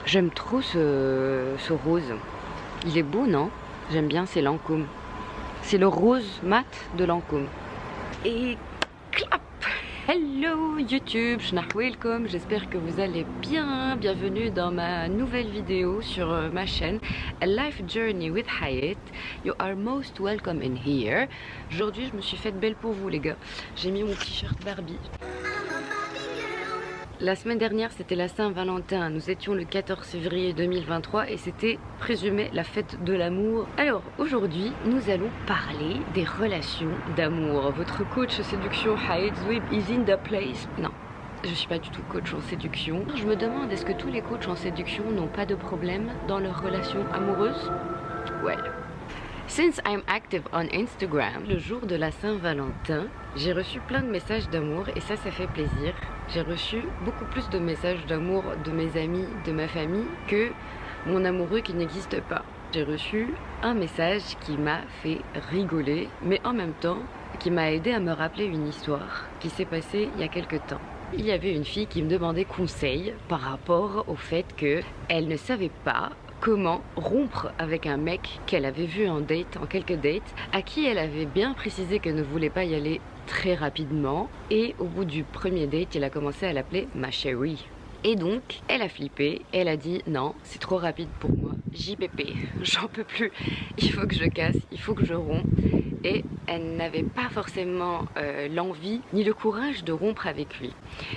J'aime trop ce rose. Il est beau, non? J'aime bien, c'est Lancôme. C'est le rose mat de Lancôme. Et clap! Hello YouTube, welcome. J'espère que vous allez bien. Bienvenue dans ma nouvelle vidéo sur ma chaîne A Life Journey with Hayat. You are most welcome in here. Aujourd'hui, je me suis faite belle pour vous les gars. J'ai mis mon t-shirt Barbie. La semaine dernière, c'était la Saint-Valentin. Nous étions le 14 février 2023 et c'était présumé la fête de l'amour. Alors, aujourd'hui, nous allons parler des relations d'amour. Votre coach séduction, Hayat Zwib, is in the place. Non, je suis pas du tout coach en séduction. Je me demande, est-ce que tous les coachs en séduction n'ont pas de problème dans leurs relations amoureuses? Well. Since I'm active on Instagram, le jour de la Saint-Valentin, j'ai reçu plein de messages d'amour et ça fait plaisir. J'ai reçu beaucoup plus de messages d'amour de mes amis, de ma famille que mon amoureux qui n'existe pas. J'ai reçu un message qui m'a fait rigoler, mais en même temps qui m'a aidé à me rappeler une histoire qui s'est passée il y a quelques temps. Il y avait une fille qui me demandait conseil par rapport au fait qu'elle ne savait pas comment rompre avec un mec qu'elle avait vu en date, en quelques dates, à qui elle avait bien précisé qu'elle ne voulait pas y aller très rapidement. Et au bout du premier date, elle a commencé à l'appeler ma chérie. Et donc, elle a flippé, elle a dit non, c'est trop rapide pour moi, JPP, j'en peux plus, il faut que je casse, il faut que je rompe. Et elle n'avait pas forcément l'envie ni le courage de rompre avec lui.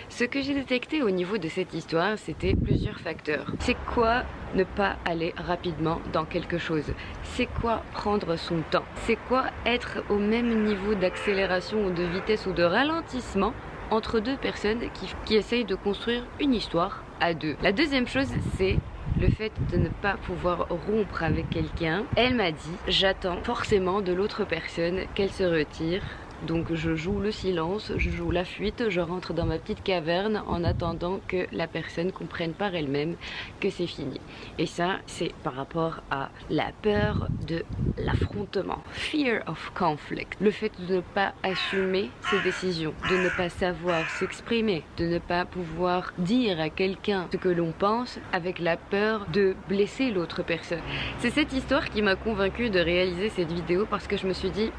Ce que j'ai détecté au niveau de cette histoire, c'était plusieurs facteurs. C'est quoi ne pas aller rapidement dans quelque chose? C'est quoi prendre son temps? C'est quoi être au même niveau d'accélération ou de vitesse ou de ralentissement entre deux personnes qui essayent de construire une histoire à deux? La deuxième chose, c'est le fait de ne pas pouvoir rompre avec quelqu'un. Elle m'a dit, j'attends forcément de l'autre personne qu'elle se retire. Donc je joue le silence, je joue la fuite, je rentre dans ma petite caverne en attendant que la personne comprenne par elle-même que c'est fini. Et ça, c'est par rapport à la peur de l'affrontement. Fear of conflict. Le fait de ne pas assumer ses décisions, de ne pas savoir s'exprimer, de ne pas pouvoir dire à quelqu'un ce que l'on pense avec la peur de blesser l'autre personne. C'est cette histoire qui m'a convaincue de réaliser cette vidéo parce que je me suis dit,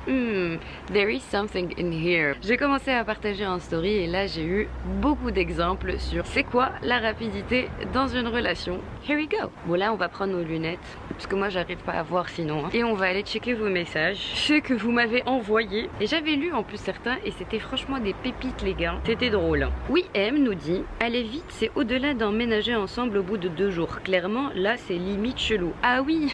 there is something in here. J'ai commencé à partager en story et là j'ai eu beaucoup d'exemples sur c'est quoi la rapidité dans une relation. Here we go. Bon là on va prendre nos lunettes parce que moi j'arrive pas à voir sinon. Et on va aller checker vos messages, ceux que vous m'avez envoyés. Et j'avais lu en plus certains et c'était franchement des pépites les gars. C'était drôle. Oui M nous dit, aller vite c'est au-delà d'emménager ensemble au bout de 2 jours. Clairement là c'est limite chelou. Ah oui.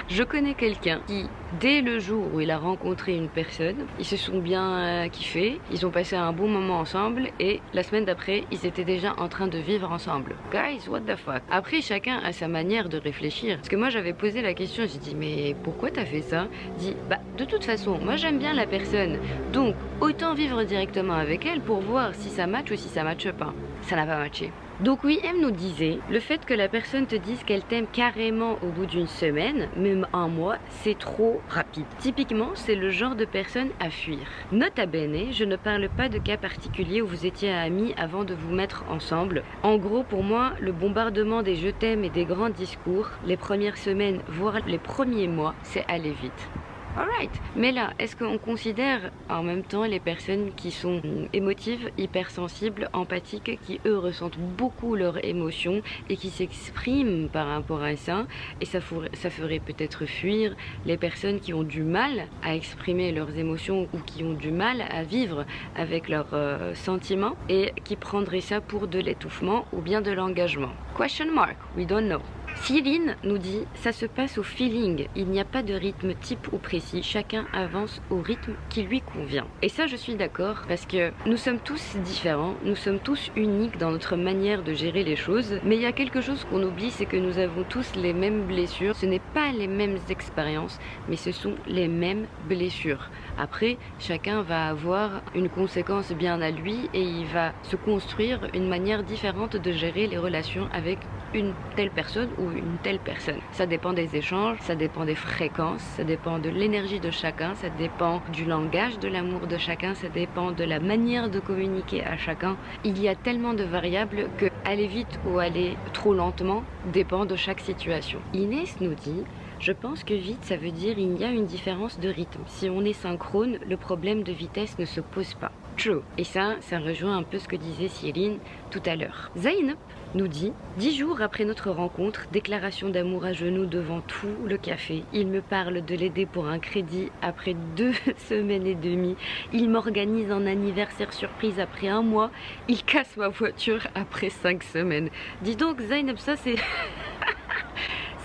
Je connais quelqu'un qui, dès le jour où il a rencontré une personne, ils se sont bien kiffés, ils ont passé un bon moment ensemble et la semaine d'après, ils étaient déjà en train de vivre ensemble. Guys, what the fuck? Après, chacun a sa manière de réfléchir. Parce que moi, j'avais posé la question, j'ai dit, mais pourquoi t'as fait ça? Il dit, bah, de toute façon, moi j'aime bien la personne, donc autant vivre directement avec elle pour voir si ça match ou si ça matche pas. Ça n'a pas matché. Donc oui, elle nous disait, le fait que la personne te dise qu'elle t'aime carrément au bout d'une semaine, même un mois, c'est trop rapide. Typiquement, c'est le genre de personne à fuir. Nota bene, je ne parle pas de cas particuliers où vous étiez amis avant de vous mettre ensemble. En gros, pour moi, le bombardement des je t'aime et des grands discours, les premières semaines, voire les premiers mois, c'est aller vite. Alright, mais là, est-ce qu'on considère en même temps les personnes qui sont émotives, hypersensibles, empathiques, qui eux ressentent beaucoup leurs émotions et qui s'expriment par rapport à ça, et ça ferait peut-être fuir les personnes qui ont du mal à exprimer leurs émotions ou qui ont du mal à vivre avec leurs sentiments et qui prendraient ça pour de l'étouffement ou bien de l'engagement? Question mark, we don't know. Céline nous dit, ça se passe au feeling, il n'y a pas de rythme type ou précis, chacun avance au rythme qui lui convient. Et ça je suis d'accord parce que nous sommes tous différents, nous sommes tous uniques dans notre manière de gérer les choses, mais il y a quelque chose qu'on oublie, c'est que nous avons tous les mêmes blessures, ce n'est pas les mêmes expériences, mais ce sont les mêmes blessures. Après, chacun va avoir une conséquence bien à lui et il va se construire une manière différente de gérer les relations avec une telle personne ou une telle personne. Ça dépend des échanges, ça dépend des fréquences, ça dépend de l'énergie de chacun, ça dépend du langage de l'amour de chacun, ça dépend de la manière de communiquer à chacun. Il y a tellement de variables que aller vite ou aller trop lentement dépend de chaque situation. Inès nous dit: je pense que vite, ça veut dire il y a une différence de rythme. Si on est synchrone, le problème de vitesse ne se pose pas. True. Et ça rejoint un peu ce que disait Céline tout à l'heure. Zainab nous dit: 10 jours après notre rencontre, déclaration d'amour à genoux devant tout le café. Il me parle de l'aider pour un crédit après 2 semaines et demie. Il m'organise un anniversaire surprise après 1 mois. Il casse ma voiture après 5 semaines. Dis donc Zainab, ça c'est...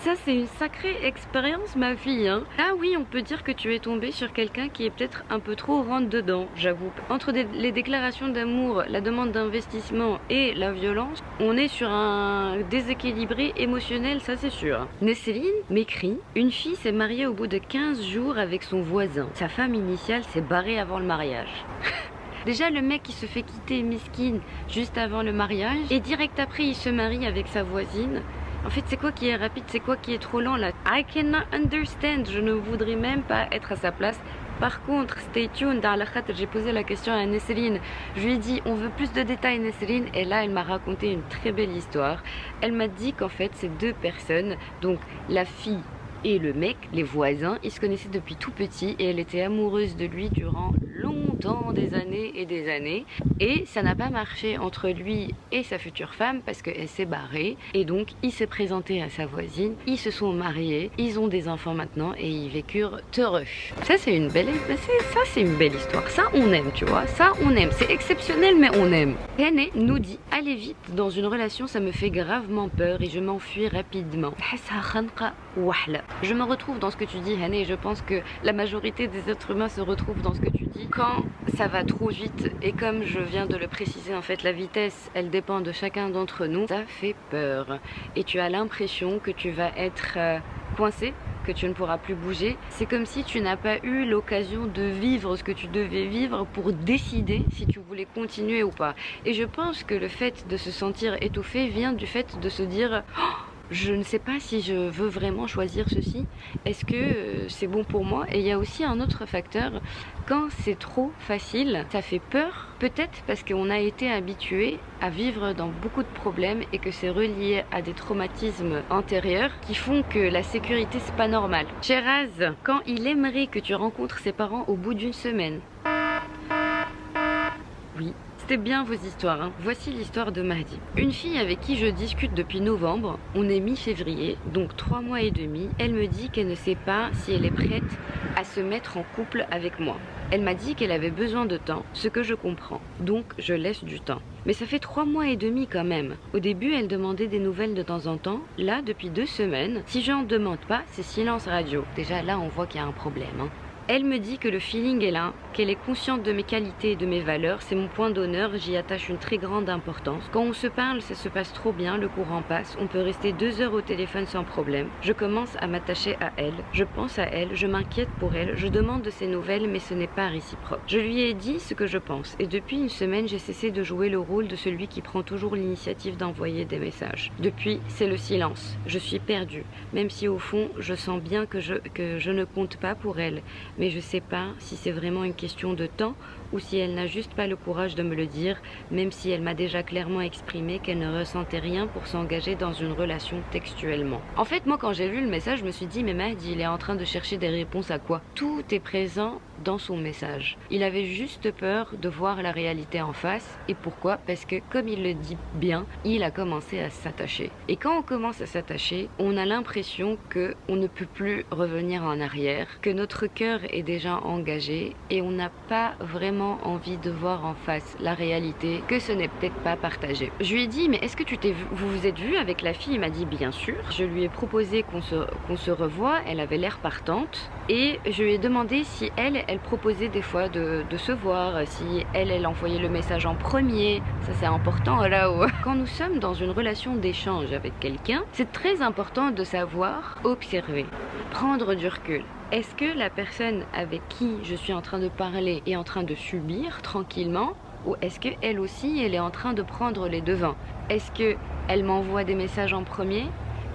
Ça, c'est une sacrée expérience, ma fille, hein. Ah oui, on peut dire que tu es tombée sur quelqu'un qui est peut-être un peu trop rentre-dedans, j'avoue. Entre les déclarations d'amour, la demande d'investissement et la violence, on est sur un déséquilibré émotionnel, ça c'est sûr. Nesseline m'écrit: une fille s'est mariée au bout de 15 jours avec son voisin. Sa femme initiale s'est barrée avant le mariage. Déjà, le mec, il se fait quitter miskin juste avant le mariage et direct après, il se marie avec sa voisine. En fait, c'est quoi qui est rapide, c'est quoi qui est trop lent là? I cannot understand, je ne voudrais même pas être à sa place. Par contre, stay tuned, dans la khater, j'ai posé la question à Nesseline. Je lui ai dit, on veut plus de détails Nesseline, et là elle m'a raconté une très belle histoire. Elle m'a dit qu'en fait, ces 2 personnes, donc la fille et le mec, les voisins, ils se connaissaient depuis tout petit et elle était amoureuse de lui durant longtemps, des années et des années. Et ça n'a pas marché entre lui et sa future femme parce qu'elle s'est barrée. Et donc, il s'est présenté à sa voisine, ils se sont mariés, ils ont des enfants maintenant et ils vécurent heureux. Ça, c'est une belle histoire. Ça, on aime, tu vois. Ça, on aime. C'est exceptionnel, mais on aime. Hene nous dit, aller vite dans une relation, ça me fait gravement peur et je m'enfuis rapidement. Je me retrouve dans ce que tu dis, Hane, et je pense que la majorité des êtres humains se retrouvent dans ce que tu dis. Quand ça va trop vite, et comme je viens de le préciser, en fait, la vitesse, elle dépend de chacun d'entre nous, ça fait peur. Et tu as l'impression que tu vas être coincé, que tu ne pourras plus bouger. C'est comme si tu n'as pas eu l'occasion de vivre ce que tu devais vivre pour décider si tu voulais continuer ou pas. Et je pense que le fait de se sentir étouffé vient du fait de se dire... Oh, je ne sais pas si je veux vraiment choisir ceci. Est-ce que c'est bon pour moi? Et il y a aussi un autre facteur. Quand c'est trop facile, ça fait peur. Peut-être parce qu'on a été habitué à vivre dans beaucoup de problèmes et que c'est relié à des traumatismes antérieurs qui font que la sécurité, c'est pas normal. Sheraz, quand il aimerait que tu rencontres ses parents au bout d'1 semaine. Oui. C'était bien vos histoires, hein. Voici l'histoire de Mahdi. Une fille avec qui je discute depuis novembre, on est mi-février, donc 3 mois et demi, elle me dit qu'elle ne sait pas si elle est prête à se mettre en couple avec moi. Elle m'a dit qu'elle avait besoin de temps, ce que je comprends, donc je laisse du temps. Mais ça fait 3 mois et demi quand même. Au début, elle demandait des nouvelles de temps en temps. Là, depuis 2 semaines, si je n'en demande pas, c'est silence radio. Déjà là, on voit qu'il y a un problème, hein. Elle me dit que le feeling est là, qu'elle est consciente de mes qualités et de mes valeurs, c'est mon point d'honneur, j'y attache une très grande importance. Quand on se parle, ça se passe trop bien, le courant passe, on peut rester 2 heures au téléphone sans problème. Je commence à m'attacher à elle, je pense à elle, je m'inquiète pour elle, je demande de ses nouvelles, mais ce n'est pas réciproque. Je lui ai dit ce que je pense, et depuis 1 semaine, j'ai cessé de jouer le rôle de celui qui prend toujours l'initiative d'envoyer des messages. Depuis, c'est le silence. Je suis perdue, même si au fond, je sens bien que je ne compte pas pour elle. Mais je sais pas si c'est vraiment une question de temps ou si elle n'a juste pas le courage de me le dire, même si elle m'a déjà clairement exprimé qu'elle ne ressentait rien pour s'engager dans une relation textuellement. En fait, moi quand j'ai lu le message, je me suis dit, mais Mahdi, il est en train de chercher des réponses à quoi? Tout est présent dans son message. Il avait juste peur de voir la réalité en face. Et pourquoi? Parce que, comme il le dit bien, il a commencé à s'attacher. Et quand on commence à s'attacher, on a l'impression que on ne peut plus revenir en arrière, que notre cœur est déjà engagé et on n'a pas vraiment envie de voir en face la réalité, que ce n'est peut-être pas partagé. Je lui ai dit, mais est-ce que vous vous êtes vu avec la fille? Il m'a dit, bien sûr. Je lui ai proposé qu'on se revoie, elle avait l'air partante. Et je lui ai demandé si elle proposait des fois de se voir, si elle envoyait le message en premier. Ça c'est important là-haut. Quand nous sommes dans une relation d'échange avec quelqu'un, c'est très important de savoir observer, prendre du recul. Est-ce que la personne avec qui je suis en train de parler est en train de subir tranquillement, ou est-ce qu'elle aussi elle est en train de prendre les devants? Est-ce que Elle m'envoie des messages en premier?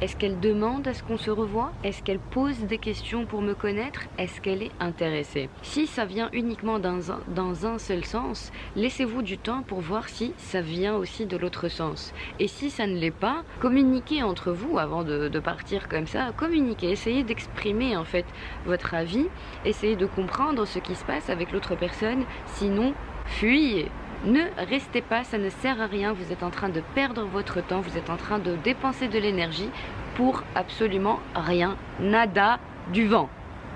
Est-ce qu'elle demande à ce qu'on se revoie? Est-ce qu'elle pose des questions pour me connaître? Est-ce qu'elle est intéressée? Si ça vient uniquement dans un seul sens, laissez-vous du temps pour voir si ça vient aussi de l'autre sens. Et si ça ne l'est pas, communiquez entre vous avant de partir comme ça. Communiquez, essayez d'exprimer en fait votre avis, essayez de comprendre ce qui se passe avec l'autre personne, sinon fuyez. Ne restez pas, ça ne sert à rien, vous êtes en train de perdre votre temps, vous êtes en train de dépenser de l'énergie pour absolument rien, nada, du vent.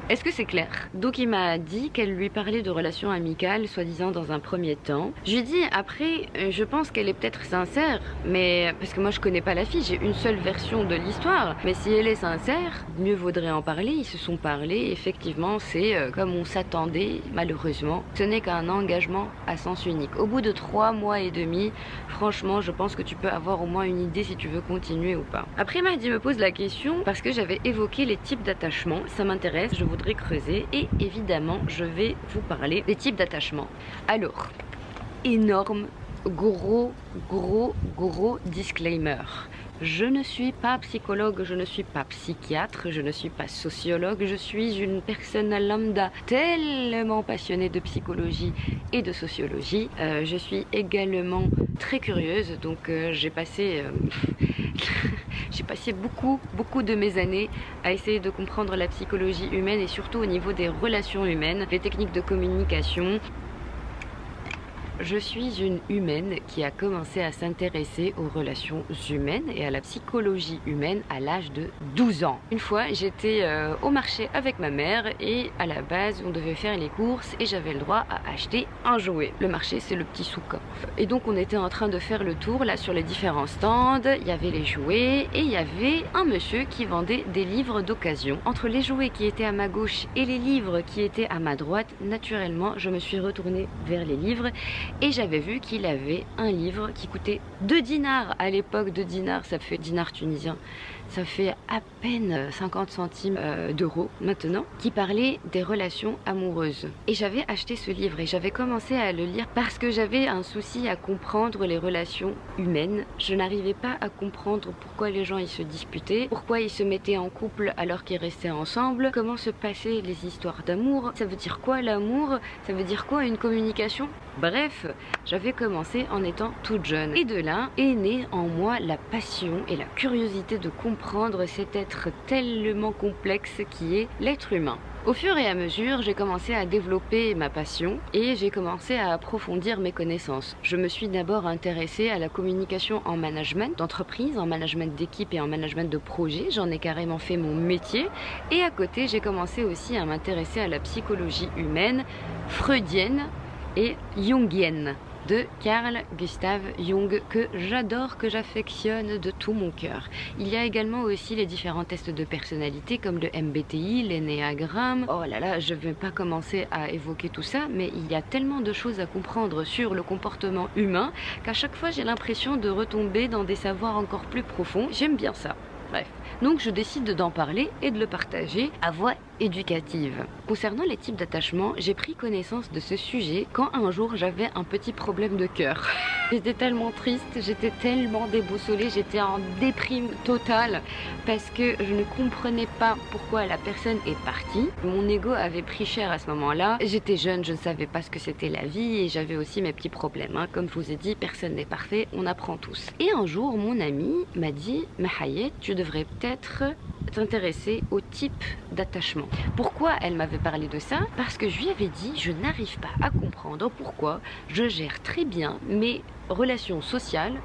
Est-ce que c'est clair? Donc il m'a dit qu'elle lui parlait de relations amicales, soi-disant dans un premier temps. Je lui ai dit après, je pense qu'elle est peut-être sincère, mais parce que moi je connais pas la fille, j'ai une seule version de l'histoire. Mais si elle est sincère, mieux vaudrait en parler. Ils se sont parlé, effectivement c'est comme on s'attendait, malheureusement. Ce n'est qu'un engagement à sens unique. Au bout de 3 mois et demi, franchement je pense que tu peux avoir au moins une idée si tu veux continuer ou pas. Après Mahdi me pose la question parce que j'avais évoqué les types d'attachement, ça m'intéresse, je voudrais creuser et évidemment je vais vous parler des types d'attachement. Alors, énorme, gros disclaimer. Je ne suis pas psychologue, je ne suis pas psychiatre, je ne suis pas sociologue, je suis une personne lambda tellement passionnée de psychologie et de sociologie. Je suis également très curieuse, donc j'ai passé beaucoup de mes années à essayer de comprendre la psychologie humaine et surtout au niveau des relations humaines, les techniques de communication. Je suis une humaine qui a commencé à s'intéresser aux relations humaines et à la psychologie humaine à l'âge de 12 ans. Une fois, j'étais au marché avec ma mère et à la base, on devait faire les courses et j'avais le droit à acheter un jouet. Le marché, c'est le petit souk. Et donc, on était en train de faire le tour là sur les différents stands. Il y avait les jouets et il y avait un monsieur qui vendait des livres d'occasion. Entre les jouets qui étaient à ma gauche et les livres qui étaient à ma droite, naturellement, je me suis retournée vers les livres. Et j'avais vu qu'il avait un livre qui coûtait 2 dinars. À l'époque, 2 dinars, ça fait dinars tunisiens. Ça fait à peine 50 centimes d'euros maintenant, qui parlait des relations amoureuses. Et j'avais acheté ce livre et j'avais commencé à le lire parce que j'avais un souci à comprendre les relations humaines. Je n'arrivais pas à comprendre pourquoi les gens ils se disputaient, pourquoi ils se mettaient en couple alors qu'ils restaient ensemble, comment se passaient les histoires d'amour, ça veut dire quoi l'amour, ça veut dire quoi une communication. Bref, j'avais commencé en étant toute jeune. Et de là est née en moi la passion et la curiosité de comprendre cet être tellement complexe qui est l'être humain. Au fur et à mesure, j'ai commencé à développer ma passion et j'ai commencé à approfondir mes connaissances. Je me suis d'abord intéressée à la communication en management d'entreprise, en management d'équipe et en management de projet. J'en ai carrément fait mon métier. Et à côté, j'ai commencé aussi à m'intéresser à la psychologie humaine, freudienne et jungienne de Carl Gustav Jung, que j'adore, que j'affectionne de tout mon cœur. Il y a également aussi les différents tests de personnalité comme le MBTI, l'énéagramme. Oh là là, je ne vais pas commencer à évoquer tout ça, mais il y a tellement de choses à comprendre sur le comportement humain qu'à chaque fois j'ai l'impression de retomber dans des savoirs encore plus profonds. J'aime bien ça. Bref, donc je décide d'en parler et de le partager à voix éducative. Concernant les types d'attachement, j'ai pris connaissance de ce sujet quand un jour j'avais un petit problème de cœur. J'étais tellement triste, j'étais tellement déboussolée, j'étais en déprime totale parce que je ne comprenais pas pourquoi la personne est partie. Mon ego avait pris cher à ce moment-là. J'étais jeune, je ne savais pas ce que c'était la vie et j'avais aussi mes petits problèmes. Comme je vous ai dit, personne n'est parfait, on apprend tous. Et un jour, mon ami m'a dit « Mahayet, tu devrais peut-être t'intéresser au type d'attachement ». Pourquoi elle m'avait parlé de ça? Parce que je lui avais dit je n'arrive pas à comprendre pourquoi je gère très bien mes relations sociales,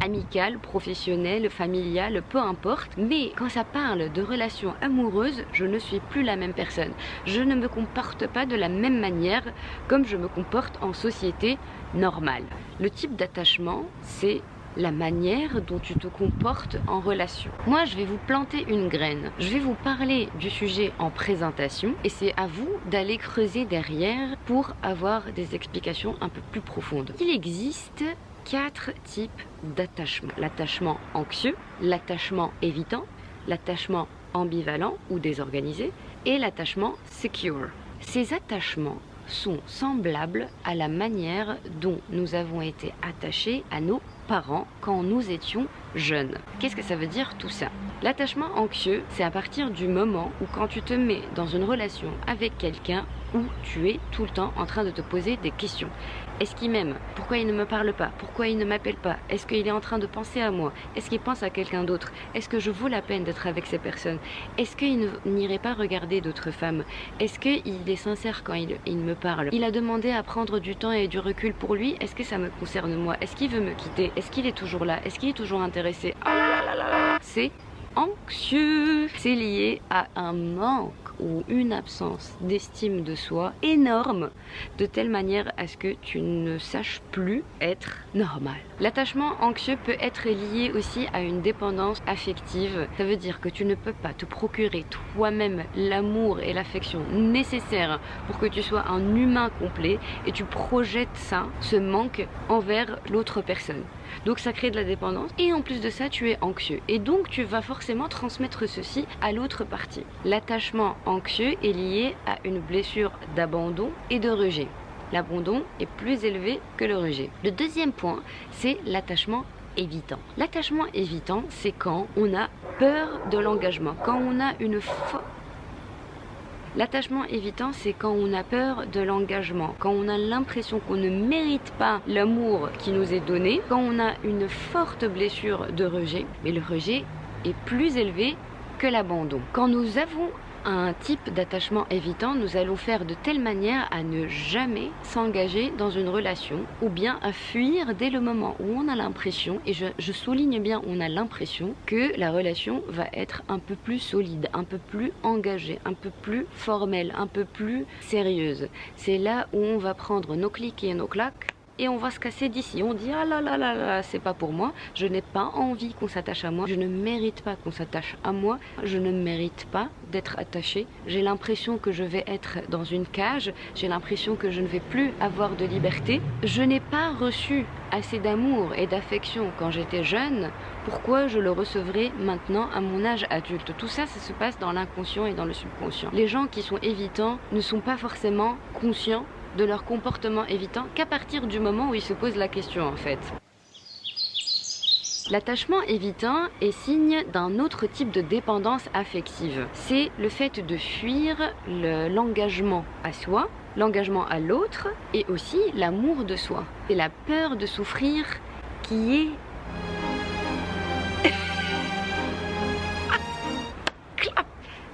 amicales, professionnelles, familiales, peu importe, mais quand ça parle de relations amoureuses, je ne suis plus la même personne. Je ne me comporte pas de la même manière comme je me comporte en société normale. Le type d'attachement, c'est la manière dont tu te comportes en relation. Moi, je vais vous planter une graine. Je vais vous parler du sujet en présentation et c'est à vous d'aller creuser derrière pour avoir des explications un peu plus profondes. Il existe 4 types d'attachement. L'attachement anxieux, l'attachement évitant, l'attachement ambivalent ou désorganisé et l'attachement secure. Ces attachements sont semblables à la manière dont nous avons été attachés à nos parents quand nous étions jeunes. Qu'est-ce que ça veut dire tout ça? L'attachement anxieux, c'est à partir du moment où quand tu te mets dans une relation avec quelqu'un où tu es tout le temps en train de te poser des questions. Est-ce qu'il m'aime? Pourquoi il ne me parle pas? Pourquoi il ne m'appelle pas? Est-ce qu'il est en train de penser à moi? Est-ce qu'il pense à quelqu'un d'autre? Est-ce que je vaux la peine d'être avec ces personnes? Est-ce qu'il n'irait pas regarder d'autres femmes? Est-ce qu'il est sincère quand il me parle? Il a demandé à prendre du temps et du recul pour lui. Est-ce que ça me concerne moi? Est-ce qu'il veut me quitter? Est-ce qu'il est toujours là? Est-ce qu'il est toujours intéressé? Ah là là là là. C'est anxieux. C'est lié à un manque ou une absence d'estime de soi énorme, de telle manière à ce que tu ne saches plus être normal. L'attachement anxieux peut être lié aussi à une dépendance affective. Ça veut dire que tu ne peux pas te procurer toi-même l'amour et l'affection nécessaires pour que tu sois un humain complet et tu projettes ça, ce manque envers l'autre personne. Donc ça crée de la dépendance et en plus de ça tu es anxieux et donc tu vas forcément transmettre ceci à l'autre partie. L'attachement anxieux est lié à une blessure d'abandon et de rejet. L'abandon est plus élevé que le rejet. Le deuxième point, c'est l'attachement évitant. L'attachement évitant, c'est quand on a peur de l'engagement, quand on a une L'attachement évitant, c'est quand on a peur de l'engagement, quand on a l'impression qu'on ne mérite pas l'amour qui nous est donné, quand on a une forte blessure de rejet, mais le rejet est plus élevé que l'abandon. Quand nous avons un type d'attachement évitant, nous allons faire de telle manière à ne jamais s'engager dans une relation ou bien à fuir dès le moment où on a l'impression, et je souligne bien on a l'impression que la relation va être un peu plus solide, un peu plus engagée, un peu plus formelle, un peu plus sérieuse. C'est là où on va prendre nos clics et nos claques et on va se casser d'ici. On dit ah là là là là, c'est pas pour moi, je n'ai pas envie qu'on s'attache à moi, je ne mérite pas qu'on s'attache à moi, je ne mérite pas d'être attaché, j'ai l'impression que je vais être dans une cage, j'ai l'impression que je ne vais plus avoir de liberté, je n'ai pas reçu assez d'amour et d'affection quand j'étais jeune, pourquoi je le recevrai maintenant à mon âge adulte? Tout ça, ça se passe dans l'inconscient et dans le subconscient. Les gens qui sont évitants ne sont pas forcément conscients de leur comportement évitant qu'à partir du moment où ils se posent la question en fait. L'attachement évitant est signe d'un autre type de dépendance affective. C'est le fait de fuir l'engagement à soi, l'engagement à l'autre et aussi l'amour de soi. C'est la peur de souffrir qui est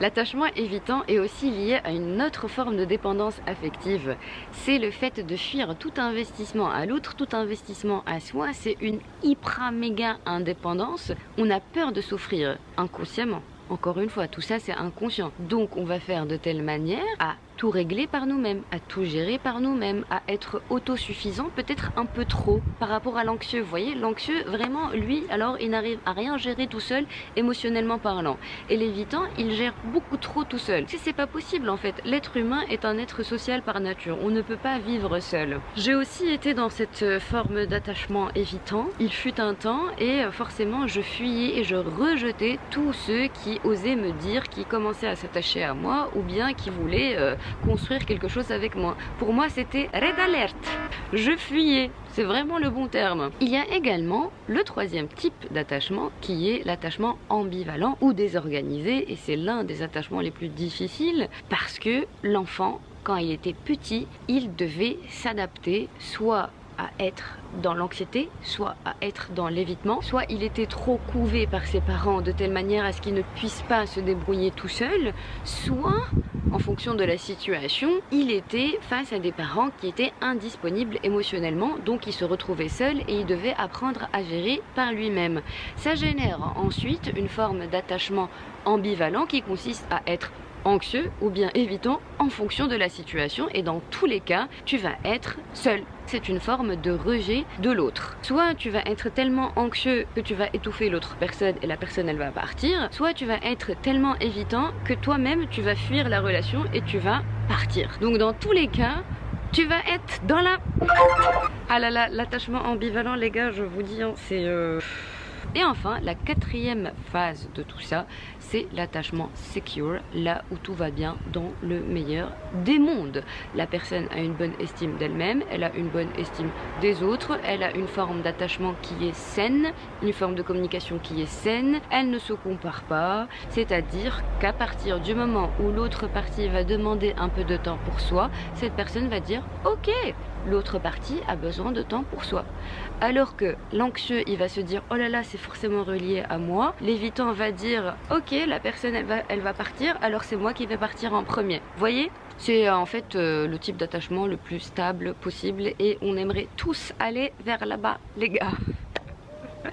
L'attachement évitant est aussi lié à une autre forme de dépendance affective. C'est le fait de fuir tout investissement à l'autre, tout investissement à soi. C'est une hyper méga indépendance. On a peur de souffrir inconsciemment. Encore une fois, tout ça c'est inconscient. Donc on va faire de telle manière à tout régler par nous-mêmes, à tout gérer par nous-mêmes, à être autosuffisant, peut-être un peu trop par rapport à l'anxieux. Vous voyez, l'anxieux, vraiment, lui, alors il n'arrive à rien gérer tout seul, émotionnellement parlant. Et l'évitant, il gère beaucoup trop tout seul. C'est pas possible en fait. L'être humain est un être social par nature. On ne peut pas vivre seul. J'ai aussi été dans cette forme d'attachement évitant. Il fut un temps et forcément je fuyais et je rejetais tous ceux qui osaient me dire, qui commençaient à s'attacher à moi ou bien qui voulaient construire quelque chose avec moi. Pour moi, c'était red alert. Je fuyais. C'est vraiment le bon terme. Il y a également le troisième type d'attachement qui est l'attachement ambivalent ou désorganisé et c'est l'un des attachements les plus difficiles parce que l'enfant, quand il était petit, il devait s'adapter soit à être dans l'anxiété, soit à être dans l'évitement, soit il était trop couvé par ses parents de telle manière à ce qu'il ne puisse pas se débrouiller tout seul, soit, en fonction de la situation, il était face à des parents qui étaient indisponibles émotionnellement, donc il se retrouvait seul et il devait apprendre à gérer par lui-même. Ça génère ensuite une forme d'attachement ambivalent qui consiste à être anxieux ou bien évitant en fonction de la situation et dans tous les cas, tu vas être seul. C'est une forme de rejet de l'autre. Soit tu vas être tellement anxieux que tu vas étouffer l'autre personne et la personne elle va partir, soit tu vas être tellement évitant que toi-même tu vas fuir la relation et tu vas partir. Donc dans tous les cas, tu vas être dans la... Ah là là, l'attachement ambivalent les gars, je vous dis, hein, c'est... Et enfin, la quatrième phase de tout ça, c'est l'attachement secure, là où tout va bien dans le meilleur des mondes. La personne a une bonne estime d'elle-même, elle a une bonne estime des autres, elle a une forme d'attachement qui est saine, une forme de communication qui est saine, elle ne se compare pas, c'est-à-dire qu'à partir du moment où l'autre partie va demander un peu de temps pour soi, cette personne va dire « Ok !» L'autre partie a besoin de temps pour soi. Alors que l'anxieux, il va se dire « Oh là là, c'est forcément relié à moi ». L'évitant va dire « Ok, la personne, elle va partir, alors c'est moi qui vais partir en premier ». Vous voyez ? C'est en fait le type d'attachement le plus stable possible et on aimerait tous aller vers là-bas, les gars.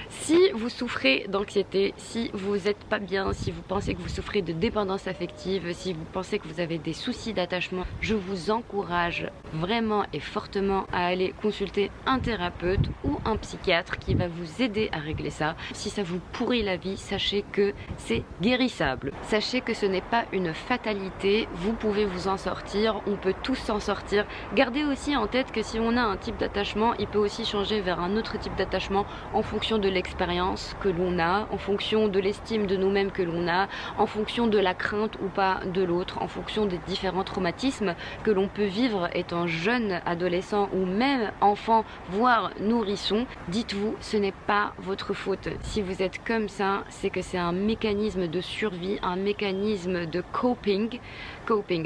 Si vous souffrez d'anxiété, si vous n'êtes pas bien, si vous pensez que vous souffrez de dépendance affective, si vous pensez que vous avez des soucis d'attachement, je vous encourage vraiment et fortement à aller consulter un thérapeute ou un psychiatre qui va vous aider à régler ça. Si ça vous pourrit la vie, sachez que c'est guérissable. Sachez que ce n'est pas une fatalité, vous pouvez vous en sortir, on peut tous s'en sortir. Gardez aussi en tête que si on a un type d'attachement, il peut aussi changer vers un autre type d'attachement en fonction de l'expérience que l'on a, en fonction de l'estime de nous-mêmes que l'on a, en fonction de la crainte ou pas de l'autre, en fonction des différents traumatismes que l'on peut vivre étant jeune, adolescent ou même enfant, voire nourrisson. Dites-vous, ce n'est pas votre faute. Si vous êtes comme ça, c'est que c'est un mécanisme de survie, un mécanisme de coping.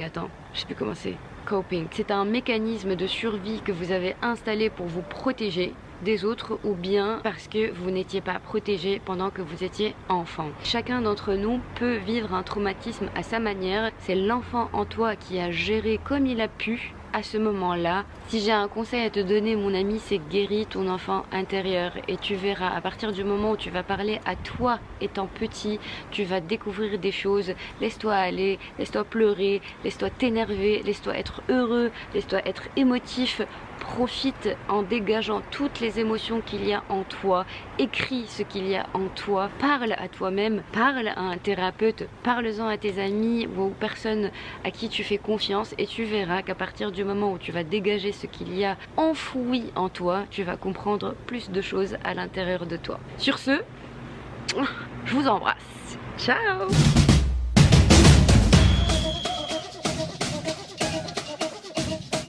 Attends, je sais plus comment c'est. Coping. C'est un mécanisme de survie que vous avez installé pour vous protéger des autres ou bien parce que vous n'étiez pas protégé pendant que vous étiez enfant. Chacun d'entre nous peut vivre un traumatisme à sa manière. C'est l'enfant en toi qui a géré comme il a pu à ce moment-là. Si j'ai un conseil à te donner, mon ami, c'est guéris ton enfant intérieur et tu verras, à partir du moment où tu vas parler à toi étant petit, tu vas découvrir des choses. Laisse-toi aller, laisse-toi pleurer, laisse-toi t'énerver, laisse-toi être heureux, laisse-toi être émotif. Profite en dégageant toutes les émotions qu'il y a en toi, écris ce qu'il y a en toi, parle à toi-même, parle à un thérapeute, parle-en à tes amis ou aux personnes à qui tu fais confiance et tu verras qu'à partir du moment où tu vas dégager ce qu'il y a enfoui en toi, tu vas comprendre plus de choses à l'intérieur de toi. Sur ce, je vous embrasse. Ciao!